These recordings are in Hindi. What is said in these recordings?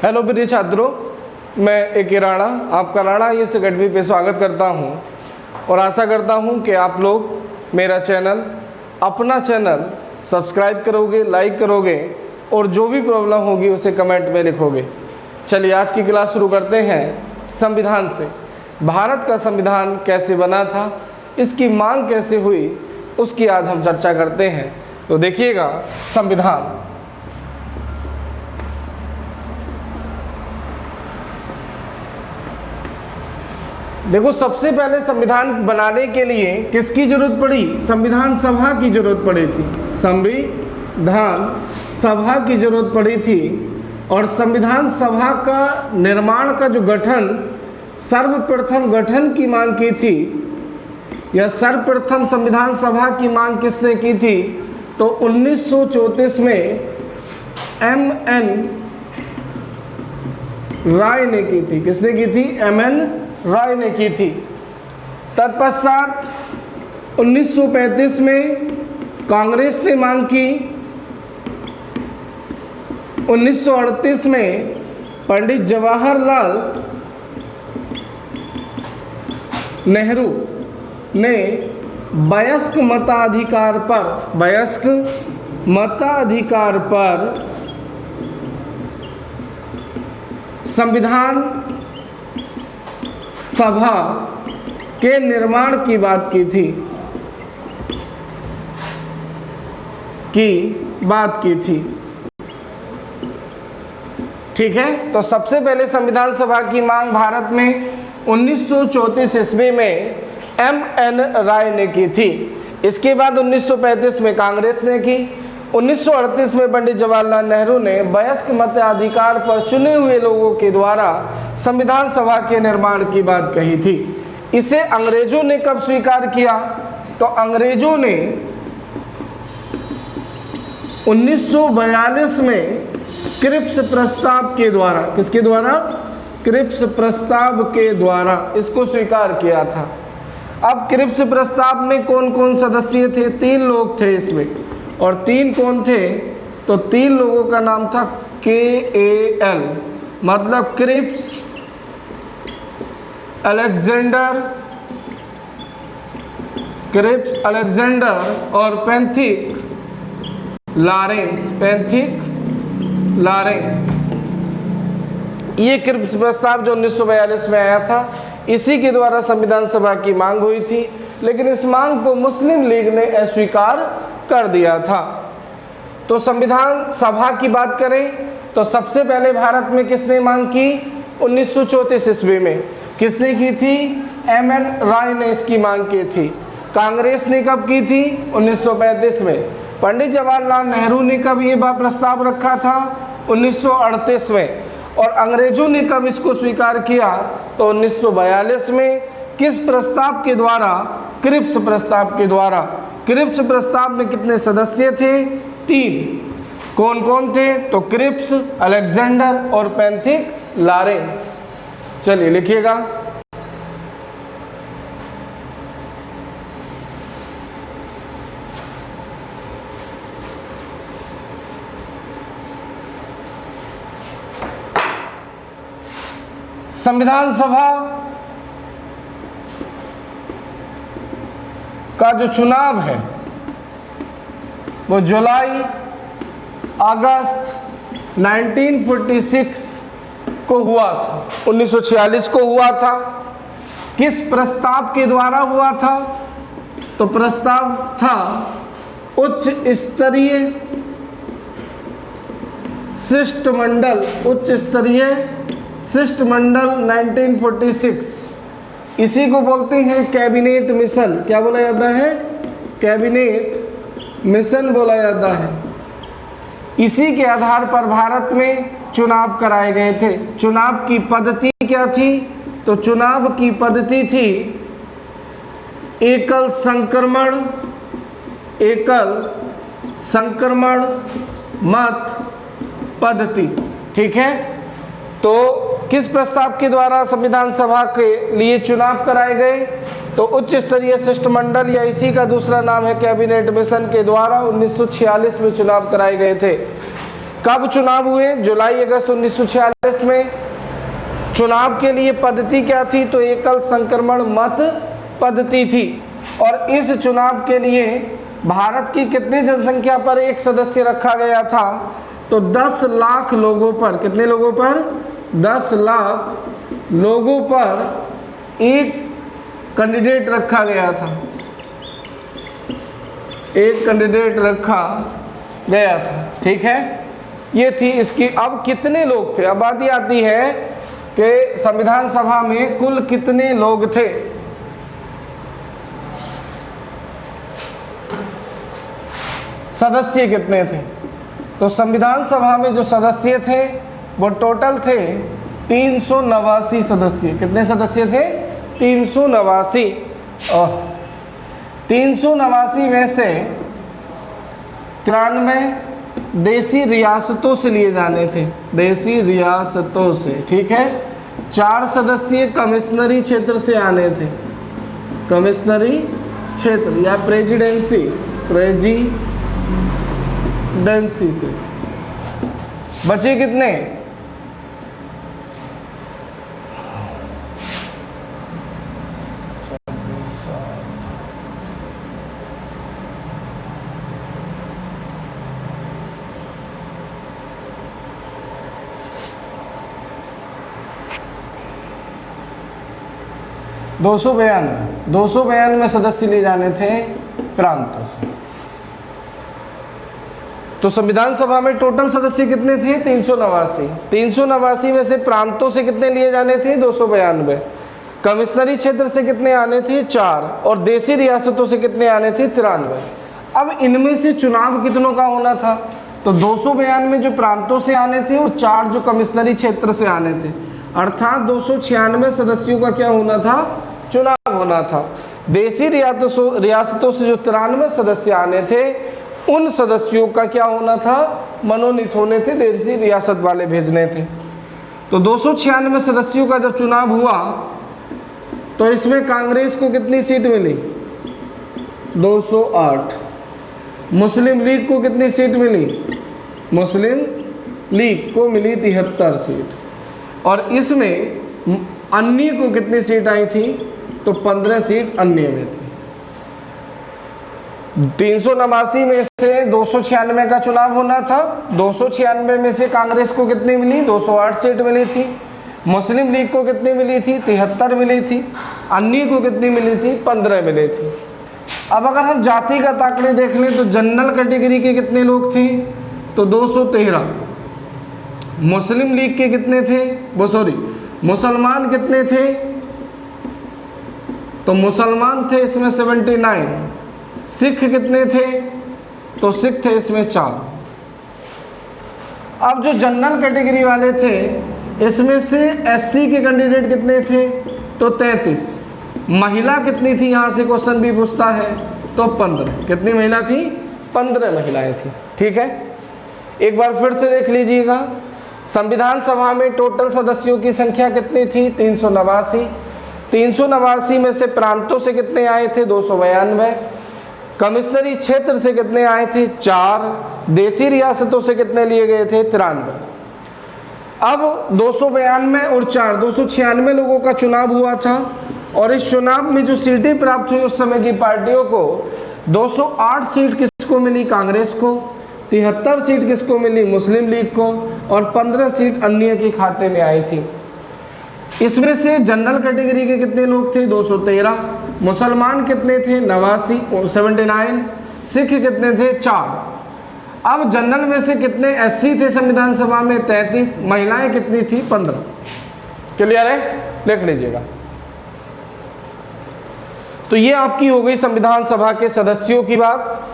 हेलो प्रिय छात्रों, मैं ए.के. राणा आपका राणा IAS अकेडमी पे स्वागत करता हूं और आशा करता हूं कि आप लोग मेरा चैनल, अपना चैनल सब्सक्राइब करोगे, लाइक करोगे और जो भी प्रॉब्लम होगी उसे कमेंट में लिखोगे। चलिए आज की क्लास शुरू करते हैं संविधान से। भारत का संविधान कैसे बना था, इसकी मांग कैसे हुई, उसकी आज हम चर्चा करते हैं। तो देखिएगा संविधान। देखो, सबसे पहले संविधान बनाने के लिए किसकी जरूरत पड़ी? संविधान सभा की जरूरत पड़ी थी। संविधान सभा की जरूरत पड़ी थी और संविधान सभा का निर्माण का जो गठन, सर्वप्रथम गठन की मांग की थी, या सर्वप्रथम संविधान सभा की मांग किसने की थी? तो 1934 में M.N. राय ने की थी। किसने की थी? M.N. राय ने की थी। तत्पश्चात 1935 में कांग्रेस ने मांग की। 1938 में पंडित जवाहरलाल नेहरू ने वयस्क मताधिकार पर संविधान सभा के निर्माण की बात की थी। ठीक है, तो सबसे पहले संविधान सभा की मांग भारत में 1934 ईस्वी में M.N. राय ने की थी। इसके बाद 1935 में कांग्रेस ने की। 1938 में पंडित जवाहरलाल नेहरू ने वयस्क मताधिकार पर चुने हुए लोगों के द्वारा संविधान सभा के निर्माण की बात कही थी। इसे अंग्रेजों ने कब स्वीकार किया? तो अंग्रेजों ने 1942 में क्रिप्स प्रस्ताव के द्वारा, किसके द्वारा? क्रिप्स प्रस्ताव के द्वारा इसको स्वीकार किया था। अब क्रिप्स प्रस्ताव में कौन कौन सदस्य थे? 3 लोग थे इसमें। और 3 कौन थे? तो 3 लोगों का नाम था KAL, मतलब क्रिप्स, अलेक्जेंडर और पैंथिक लॉरेंस। ये क्रिप्स प्रस्ताव जो 1942 में आया था, इसी के द्वारा संविधान सभा की मांग हुई थी, लेकिन इस मांग को मुस्लिम लीग ने अस्वीकार कर दिया था। तो संविधान सभा की बात करें तो सबसे पहले भारत में किसने मांग की? 1934 ईस्वी में। किसने की थी? M.N. राय ने इसकी मांग की थी। कांग्रेस ने कब की थी? 1935 में। पंडित जवाहरलाल नेहरू ने कब ये प्रस्ताव रखा था? 1938 में। और अंग्रेजों ने कब इसको स्वीकार किया? तो 1942 में। किस प्रस्ताव के द्वारा? क्रिप्स प्रस्ताव के द्वारा। क्रिप्स प्रस्ताव में कितने सदस्य थे? 3। कौन कौन थे? तो क्रिप्स, अलेक्जेंडर और पैंथिक लॉरेंस। चलिए लिखिएगा। संविधान सभा का जो चुनाव है वो जुलाई अगस्त 1946 को हुआ था, 1946 को हुआ था। किस प्रस्ताव के द्वारा हुआ था? तो प्रस्ताव था उच्च स्तरीय शिष्टमंडल 1946। इसी को बोलते हैं कैबिनेट मिशन। क्या बोला जाता है? कैबिनेट मिशन बोला जाता है। इसी के आधार पर भारत में चुनाव कराए गए थे। चुनाव की पद्धति क्या थी? तो चुनाव की पद्धति थी एकल संक्रमण मत पद्धति। ठीक है, तो किस प्रस्ताव के द्वारा संविधान सभा के लिए चुनाव कराए गए? तो उच्च स्तरीय शिष्टमंडल या इसी का दूसरा नाम है कैबिनेट मिशन के द्वारा 1946 में चुनाव कराए गए थे। कब चुनाव हुए? जुलाई अगस्त 1946 में। चुनाव के लिए पद्धति क्या थी? तो एकल संक्रमण मत पद्धति थी। और इस चुनाव के लिए भारत की कितनी जनसंख्या पर एक सदस्य रखा गया था? तो 10 लाख लोगों पर, कितने लोगों पर? 10 लाख लोगों पर एक कैंडिडेट रखा गया था, एक कैंडिडेट रखा गया था। ठीक है, ये थी इसकी। अब कितने लोग थे? अब बात ये आती है कि संविधान सभा में कुल कितने लोग थे? सदस्य कितने थे? तो संविधान सभा में जो सदस्य थे वो टोटल थे 389 सदस्य। कितने सदस्य थे? 389। 389 में से 93 देसी रियासतों से लिए जाने थे, देसी रियासतों से। ठीक है, 4 सदस्य कमिश्नरी क्षेत्र से आने थे, कमिश्नरी क्षेत्र या प्रेसिडेंसी से। बचे कितने? दो सौ बयानवे सदस्य लिए जाने थे प्रांतों से। तो संविधान सभा में टोटल सदस्य कितने थे? 389। 389 में से प्रांतों से कितने लिए जाने थे? 292। कमिश्नरी क्षेत्र से कितने आने थे? 4। और देसी रियासतों से कितने आने थे? 93। अब इनमें से चुनाव कितनों का होना था? तो 292 जो प्रांतों से आने थे और 4 जो कमिश्नरी क्षेत्र से आने थे, अर्थात 296 सदस्यों का क्या होना था? चुनाव होना था। देसी रियासतों से जो 93 सदस्य आने थे, उन सदस्यों का क्या होना था? मनोनीत होने थे, देसी रियासत वाले भेजने थे। तो 296 सदस्यों का जब चुनाव हुआ तो इसमें कांग्रेस को कितनी सीट मिली? 208। मुस्लिम लीग को कितनी सीट मिली? मुस्लिम लीग को मिली 73 सीट। और इसमें अन्य को कितनी सीट आई थी? तो 15 सीट अन्य में थी। 389 में से 296 का चुनाव होना था। 296 में से कांग्रेस को कितनी मिली? 208 सीट मिली थी। मुस्लिम लीग को कितनी मिली थी? 73 मिली थी। अन्य को कितनी मिली थी? 15 मिली थी। अब अगर हम जातिगत आंकड़े देख लें तो जनरल कैटेगरी के कितने लोग थे? तो 213। मुस्लिम लीग के कितने थे? मुसलमान कितने थे? तो मुसलमान थे इसमें 79। सिख कितने थे? तो सिख थे इसमें 4। अब जो जनरल कैटेगरी वाले थे इसमें से एससी के कैंडिडेट कितने थे? तो 33। महिला कितनी थी? यहाँ से क्वेश्चन भी पूछता है। तो 15। कितनी महिला थी? 15 महिलाएं थी। ठीक है, एक बार फिर से देख लीजिएगा। संविधान सभा में टोटल सदस्यों की संख्या कितनी थी? 389। 389 में से प्रांतों से कितने आए थे? 292। कमिश्नरी क्षेत्र से कितने आए थे? 4। देसी रियासतों से कितने लिए गए थे? 93। अब 292 और 4 296 लोगों का चुनाव हुआ था। और इस चुनाव में जो सीटें प्राप्त हुई उस समय की पार्टियों को, 208 सीट किसको मिली? कांग्रेस को। 73 सीट किसको मिली? मुस्लिम लीग को। और 15 सीट अन्य के खाते में आई थी। इसमें से जनरल कैटेगरी के कितने लोग थे? 213। मुसलमान कितने थे? 79। सिख कितने थे? 4। अब जनरल में से कितने एससी थे संविधान सभा में? 33। महिलाएं कितनी थी? 15। क्लियर है? देख लीजिएगा। तो ये आपकी हो गई संविधान सभा के सदस्यों की बात।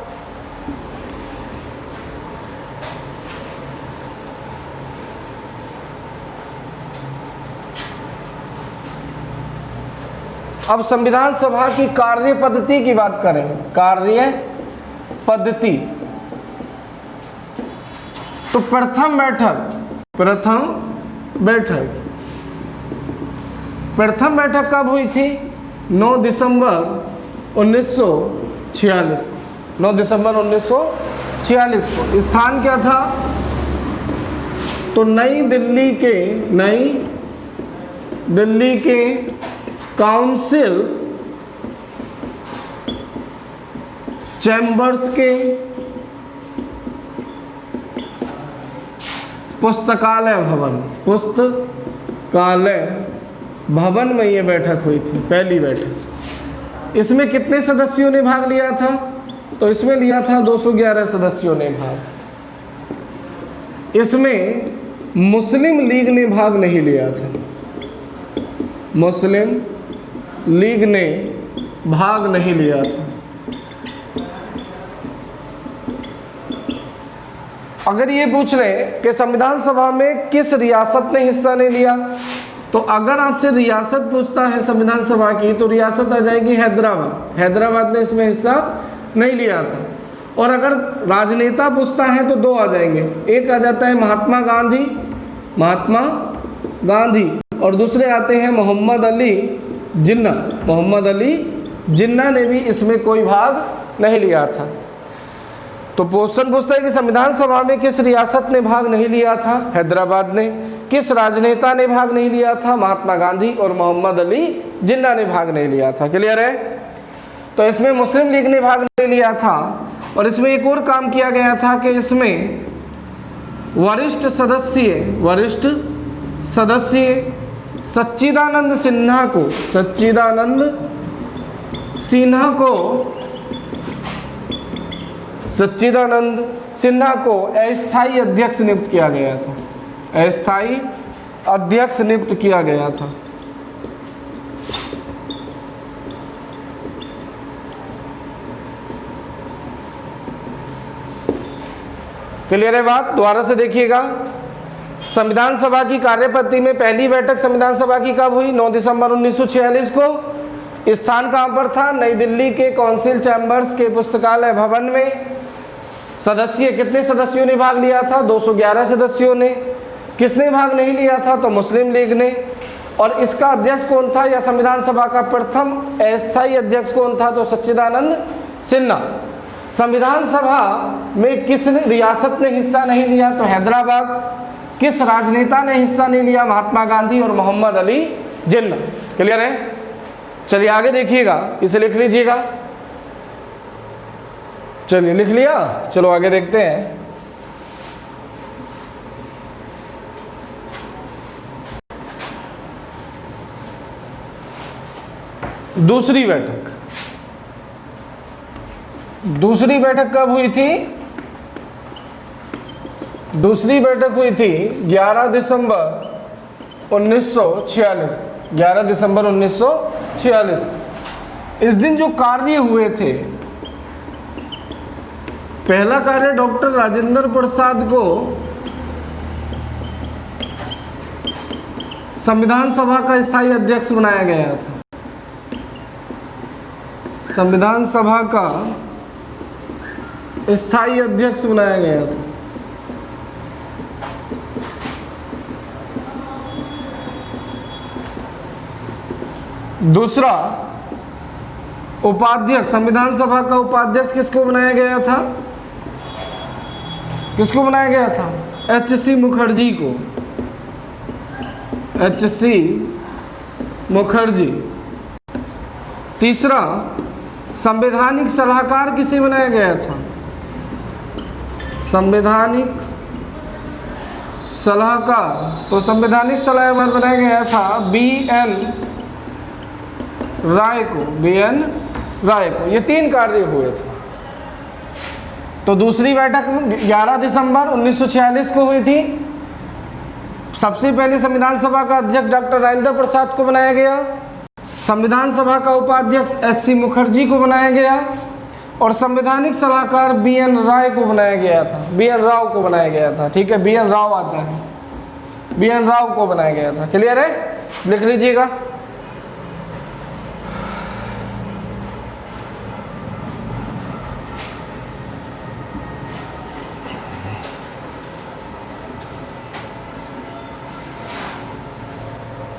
अब संविधान सभा की कार्य पद्धति की बात करें। कार्य पद्धति, तो प्रथम बैठक कब हुई थी? 9 दिसंबर 1946 को। 9 दिसंबर 1946 को। स्थान क्या था? तो नई दिल्ली के काउंसिल चैम्बर्स के पुस्तकालय भवन में ये बैठक हुई थी, पहली बैठक। इसमें कितने सदस्यों ने भाग लिया था? तो इसमें लिया था 211 सदस्यों ने भाग। इसमें मुस्लिम लीग ने भाग नहीं लिया था, मुस्लिम लीग ने भाग नहीं लिया था। अगर ये पूछ रहे कि संविधान सभा में किस रियासत ने हिस्सा नहीं लिया, तो अगर आपसे रियासत पूछता है संविधान सभा की, तो रियासत आ जाएगी हैदराबाद ने इसमें हिस्सा नहीं लिया था। और अगर राजनेता पूछता है तो दो आ जाएंगे, एक आ जाता है महात्मा गांधी और दूसरे आते हैं मोहम्मद अली जिन्ना ने भी इसमें कोई भाग नहीं लिया था। तो क्वेश्चन पूछता है कि संविधान सभा में किस रियासत ने भाग नहीं लिया था? हैदराबाद ने। किस राजनेता ने भाग नहीं लिया था? महात्मा गांधी और मोहम्मद अली जिन्ना ने भाग नहीं लिया था। क्लियर है? तो इसमें मुस्लिम लीग ने भाग नहीं लिया था। और इसमें एक और काम किया गया था कि इसमें वरिष्ठ सदस्य सच्चिदानंद सिन्हा को अस्थायी अध्यक्ष नियुक्त किया गया था। अस्थायी अध्यक्ष नियुक्त किया गया था। क्लियर है बात? दोबारा से देखिएगा। संविधान सभा की कार्यपद्धति में पहली बैठक संविधान सभा की कब हुई? 9 दिसंबर 1946 को। स्थान कहां पर था? नई दिल्ली के काउंसिल चैम्बर्स के पुस्तकालय भवन में। सदस्य कितने सदस्यों ने भाग लिया था? 211 सदस्यों ने। किसने भाग नहीं लिया था? तो मुस्लिम लीग ने। और इसका अध्यक्ष कौन था? या संविधान सभा का प्रथम अस्थायी अध्यक्ष कौन था? तो सच्चिदानंद सिन्हा। संविधान सभा में किस रियासत ने हिस्सा नहीं लिया? तो हैदराबाद। किस राजनेता ने हिस्सा नहीं लिया? महात्मा गांधी और मोहम्मद अली जिन्ना। क्लियर है? चलिए आगे देखिएगा, इसे लिख लीजिएगा। चलिए लिख लिया, चलो आगे देखते हैं। दूसरी बैठक कब हुई थी? दूसरी बैठक हुई थी 11 दिसंबर 1946। 11 दिसंबर 1946। इस दिन जो कार्य हुए थे, पहला कार्य डॉक्टर राजेंद्र प्रसाद को संविधान सभा का स्थायी अध्यक्ष बनाया गया था। संविधान सभा का स्थायी अध्यक्ष बनाया गया था। दूसरा, उपाध्यक्ष, संविधान सभा का उपाध्यक्ष किसको बनाया गया था? किसको बनाया गया था? एच.सी. मुखर्जी को। एच.सी. मुखर्जी। तीसरा, संवैधानिक सलाहकार किसे बनाया गया था? संवैधानिक सलाहकार, तो संवैधानिक सलाहकार बनाया गया था बी.एन. राय को। ये 3 कार्य हुए थे। तो दूसरी बैठक 11 दिसंबर 1946 को हुई थी। सबसे पहले संविधान सभा का अध्यक्ष डॉक्टर राजेंद्र प्रसाद को बनाया गया। संविधान सभा का उपाध्यक्ष एस.सी. मुखर्जी को बनाया गया और संवैधानिक सलाहकार बी.एन. राय को बनाया गया था। बी.एन. राव को बनाया गया था। ठीक है, बी.एन. राव आता है, बी.एन. राव को बनाया गया था। क्लियर है? लिख लीजिएगा।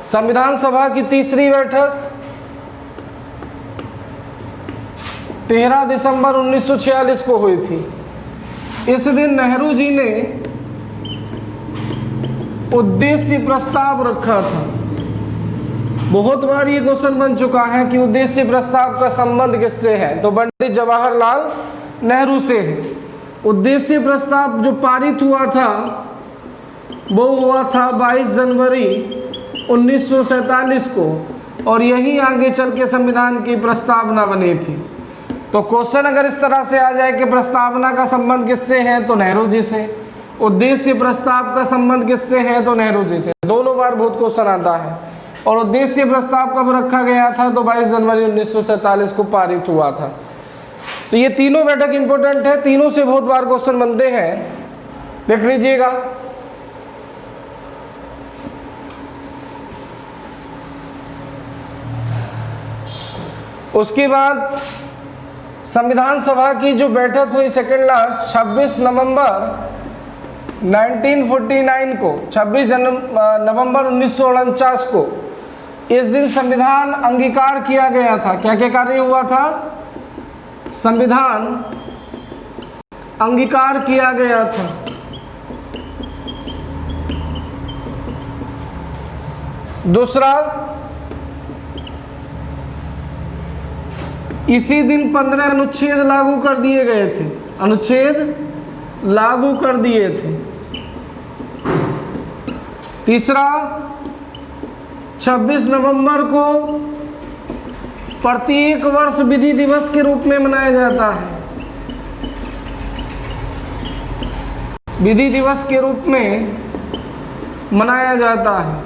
संविधान सभा की तीसरी बैठक 13 दिसंबर 1946 को हुई थी। इस दिन नेहरू जी ने उद्देश्य प्रस्ताव रखा था। बहुत बार ये क्वेश्चन बन चुका है कि उद्देश्य प्रस्ताव का संबंध किससे है, तो पंडित जवाहरलाल नेहरू से है। उद्देश्य प्रस्ताव जो पारित हुआ था वो हुआ था 22 जनवरी 1947 को, और यही आगे चल के संविधान की प्रस्तावना बनी थी। तो क्वेश्चन अगर इस तरह से आ जाए कि प्रस्तावना का संबंध किससे है, तो नेहरू जी से। उद्देश्य प्रस्ताव का संबंध किससे है, तो नेहरू जी से। दोनों बार बहुत क्वेश्चन आता है। और उद्देश्य प्रस्ताव कब रखा गया था, तो 22 जनवरी 1947 को पारित हुआ था। तो ये तीनों बैठक इंपॉर्टेंट है, तीनों से बहुत बार क्वेश्चन बनते हैं, देख लीजिएगा। उसके बाद संविधान सभा की जो बैठक हुई सेकेंड लास्ट 26 नवंबर 1949 को, 26 नवंबर 1949 को, इस दिन संविधान अंगीकार किया गया था। क्या क्या कार्य हुआ था, संविधान अंगीकार किया गया था। दूसरा, इसी दिन 15 अनुच्छेद लागू कर दिए गए थे, अनुच्छेद लागू कर दिए थे। तीसरा, 26 नवंबर को प्रत्येक वर्ष विधि दिवस के रूप में मनाया जाता है, विधि दिवस के रूप में मनाया जाता है।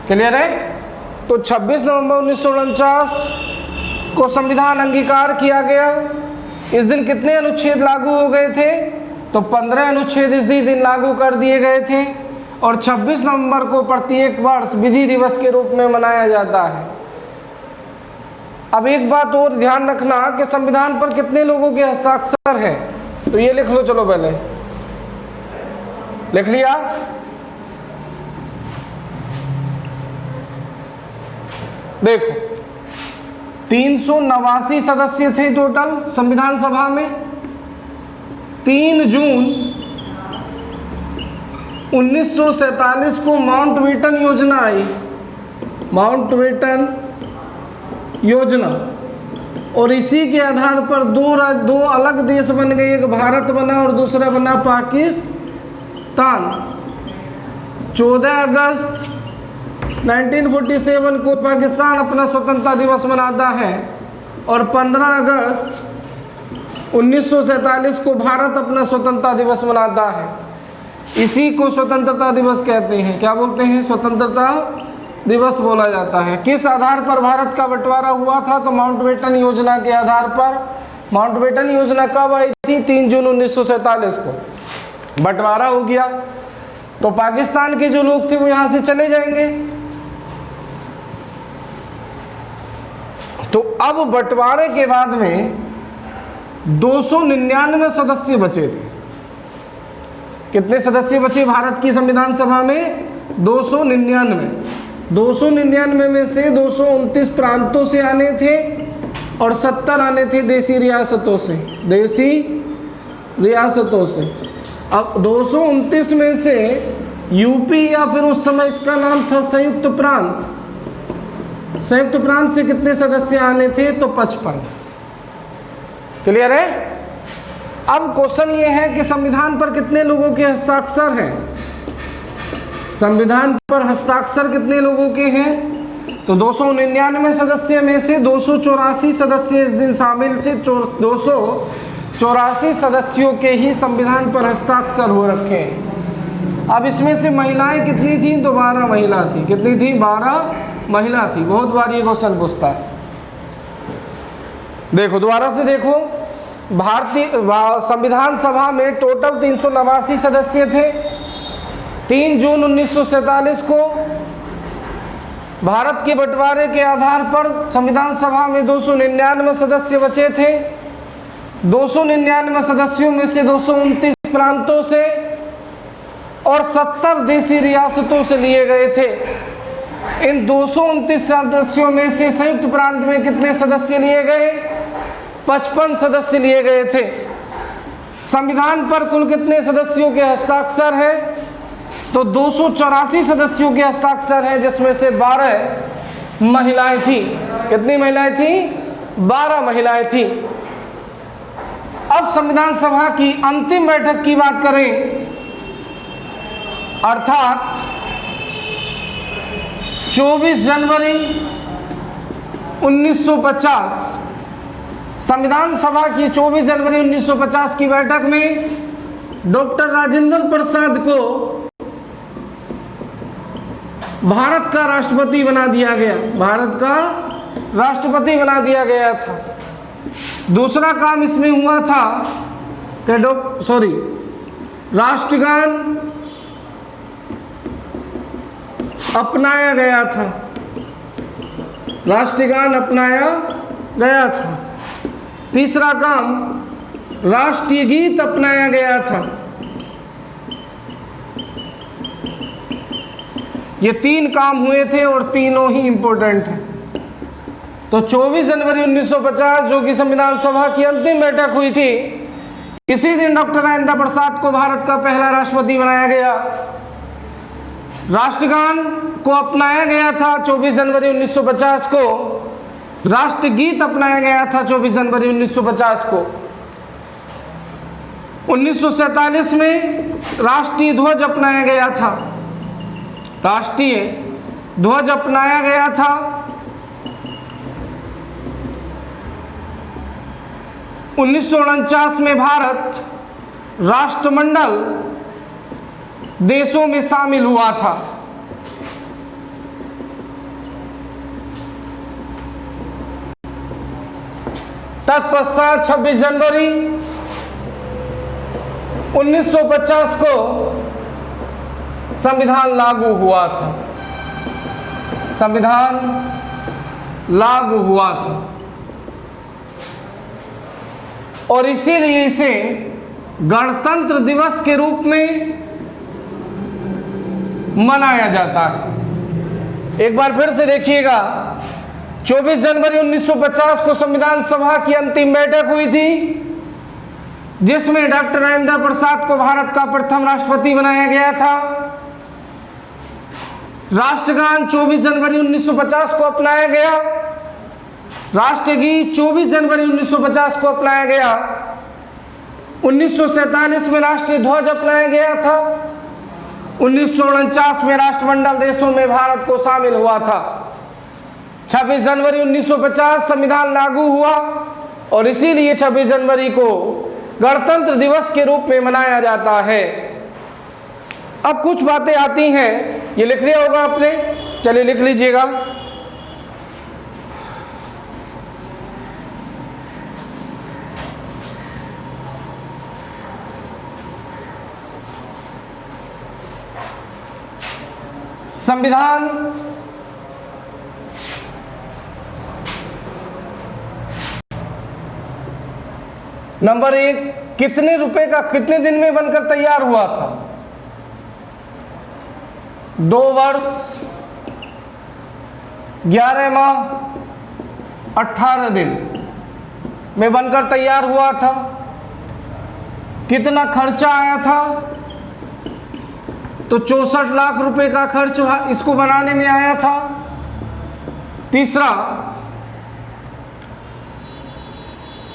क्लियर है? तो 26 नवंबर 1949 को संविधान अंगीकार किया गया। इस दिन कितने अनुच्छेद लागू हो गए थे, तो 15 अनुच्छेद इस दिन लागू कर दिए गए थे। और 26 नवंबर को प्रत्येक वर्ष विधि दिवस के रूप में मनाया जाता है। अब एक बात और ध्यान रखना कि संविधान पर कितने लोगों के हस्ताक्षर हैं, तो ये लिख लो। चलो पहले लिख लिया। देखो 389 सदस्य थे टोटल संविधान सभा में। 3 जून 1947 को माउंटबेटन योजना आई, माउंटबेटन योजना, और इसी के आधार पर दो अलग देश बन गए, एक भारत बना और दूसरा बना पाकिस्तान। 14 अगस्त 1947 को पाकिस्तान अपना स्वतंत्रता दिवस मनाता है, और 15 अगस्त 1947 को भारत अपना स्वतंत्रता दिवस मनाता है। इसी को स्वतंत्रता दिवस कहते हैं। क्या बोलते हैं? स्वतंत्रता दिवस बोला जाता है। किस आधार पर भारत का बंटवारा हुआ था, तो माउंटबेटन योजना के आधार पर। माउंटबेटन योजना कब आई थी? 3 जून 1947 को बंटवारा हो गया। तो पाकिस्तान के जो लोग थे वो यहां से चले जाएंगे। तो अब बंटवारे के बाद में 299 सदस्य बचे थे। कितने सदस्य बचे भारत की संविधान सभा में? 299। 299 में से 229 प्रांतों से आने थे और 70 आने थे देसी रियासतों से, देसी रियासतों से। अब 229 में से यूपी, या फिर उस समय इसका नाम था संयुक्त प्रांत, संयुक्त प्रांत से कितने सदस्य आने थे? तो 55। क्लियर है? अब क्वेश्चन ये है कि संविधान पर कितने लोगों के हस्ताक्षर हैं? संविधान पर हस्ताक्षर कितने लोगों के हैं? तो 299 सदस्य में से 284 सदस्य इस दिन शामिल थे। 284 सदस्यों के ही संविधान पर हस्ताक्षर हो रखे हैं। अब इसमें से महिलाएं कितनी थी? तो 12 महिला थी। कितनी थी? 12 महिला थी। बहुत बार ये क्वेश्चन पूछता है। देखो दोबारा से देखो, भारतीय संविधान सभा में टोटल 389 सदस्य थे। 3 जून 1947 को भारत के बंटवारे के आधार पर संविधान सभा में 299 सदस्य बचे थे। 299 सदस्यों में से 229 प्रांतों से और 70 देसी रियासतों से लिए गए थे। इन 229 सदस्यों में से संयुक्त प्रांत में कितने सदस्य लिए गए? 55 सदस्य लिए गए थे। संविधान पर कुल कितने सदस्यों के हस्ताक्षर है? तो 284 सदस्यों के हस्ताक्षर हैं, जिसमें से 12 महिलाएं थी। कितनी महिलाएं थी? 12 महिलाएं थी। अब संविधान सभा की अंतिम बैठक की बात करें, अर्थात 24 जनवरी 1950, संविधान सभा की 24 जनवरी 1950 की बैठक में डॉक्टर राजेंद्र प्रसाद को भारत का राष्ट्रपति बना दिया गया। भारत का राष्ट्रपति बना दिया गया था। दूसरा काम इसमें हुआ था कि राष्ट्रगान अपनाया गया था। राष्ट्रगान अपनाया गया था। तीसरा काम, राष्ट्रीय गीत अपनाया गया था। ये 3 काम हुए थे और तीनों ही इंपॉर्टेंट हैं। तो 24 जनवरी 1950 जो कि संविधान सभा की अंतिम बैठक हुई थी, इसी दिन डॉक्टर राजेंद्र प्रसाद को भारत का पहला राष्ट्रपति बनाया गया। राष्ट्रगान को अपनाया गया था 24 जनवरी 1950 को। राष्ट्रगीत अपनाया गया था 24 जनवरी 1950 को। 1947 में राष्ट्रीय ध्वज अपनाया गया था। राष्ट्रीय ध्वज अपनाया गया था। 1949 में भारत राष्ट्रमंडल देशों में शामिल हुआ था। तत्पश्चात 26 जनवरी 1950 को संविधान लागू हुआ था। संविधान लागू हुआ था और इसीलिए इसे गणतंत्र दिवस के रूप में मनाया जाता है। एक बार फिर से देखिएगा, 24 जनवरी 1950 को संविधान सभा की अंतिम बैठक हुई थी, जिसमें डॉक्टर राजेंद्र प्रसाद को भारत का प्रथम राष्ट्रपति बनाया गया था। राष्ट्रगान 24 जनवरी 1950 को अपनाया गया। राष्ट्रगीत 24 जनवरी 1950 को अपनाया गया। 1947 में राष्ट्रीय ध्वज अपनाया गया था। 1949 में राष्ट्रमंडल देशों में भारत को शामिल हुआ था। 26 जनवरी 1950 संविधान लागू हुआ और इसीलिए 26 जनवरी को गणतंत्र दिवस के रूप में मनाया जाता है। अब कुछ बातें आती हैं, ये लिख लिया होगा आपने, चलिए लिख लीजिएगा। संविधान नंबर 1, कितने रुपए का कितने दिन में बनकर तैयार हुआ था? 2 वर्ष 11 माह 18 दिन में बनकर तैयार हुआ था। कितना खर्चा आया था? तो 64 लाख रुपए का खर्च इसको बनाने में आया था। तीसरा,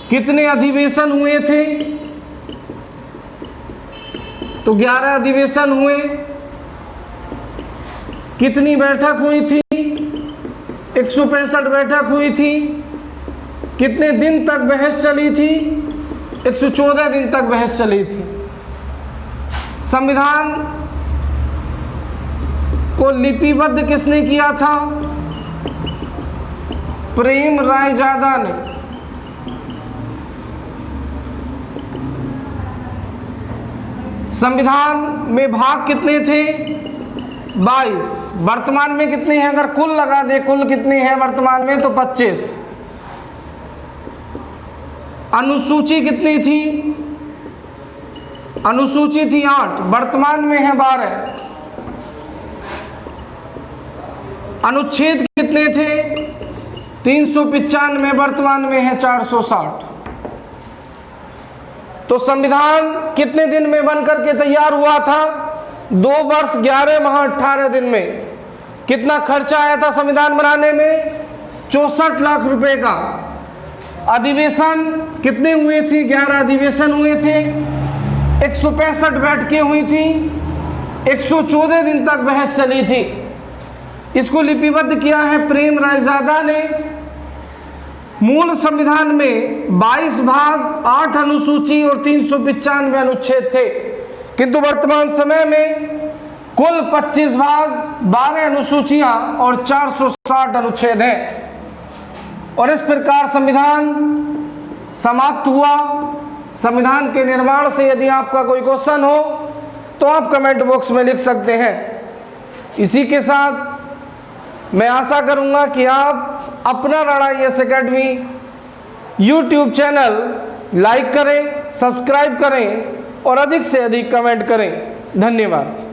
कितने अधिवेशन हुए थे? तो 11 अधिवेशन हुए। कितनी बैठक हुई थी? 165 बैठक हुई थी। कितने दिन तक बहस चली थी? 114 दिन तक बहस चली थी। संविधान को लिपिबद्ध किसने किया था? प्रेम राय जादा ने। संविधान में भाग कितने थे? 22। वर्तमान में कितने हैं? अगर कुल लगा दे, कुल कितने हैं वर्तमान में? तो 25। अनुसूची कितनी थी? अनुसूची थी 8, वर्तमान में है 12। अनुच्छेद कितने थे? 395, वर्तमान में है 460। तो संविधान कितने दिन में बनकर के तैयार हुआ था? 2 वर्ष 11 माह 18 दिन में। कितना खर्चा आया था संविधान बनाने में? 64 लाख रुपए का। अधिवेशन कितने हुए थे? 11 अधिवेशन हुए थे, 165 बैठकें हुई थी, 114 दिन तक बहस चली थी। इसको लिपिबद्ध किया है प्रेम रायजादा ने। मूल संविधान में 22 भाग, 8 अनुसूची और 395 अनुच्छेद थे, किंतु वर्तमान समय में कुल 25 भाग, 12 अनुसूचियां और 460 अनुच्छेद हैं। और इस प्रकार संविधान समाप्त हुआ। संविधान के निर्माण से यदि आपका कोई क्वेश्चन हो तो आप कमेंट बॉक्स में लिख सकते हैं। इसी के साथ मैं आशा करूंगा कि आप अपना लड़ाई एकेडमी यूट्यूब चैनल लाइक करें, सब्सक्राइब करें और अधिक से अधिक कमेंट करें। धन्यवाद।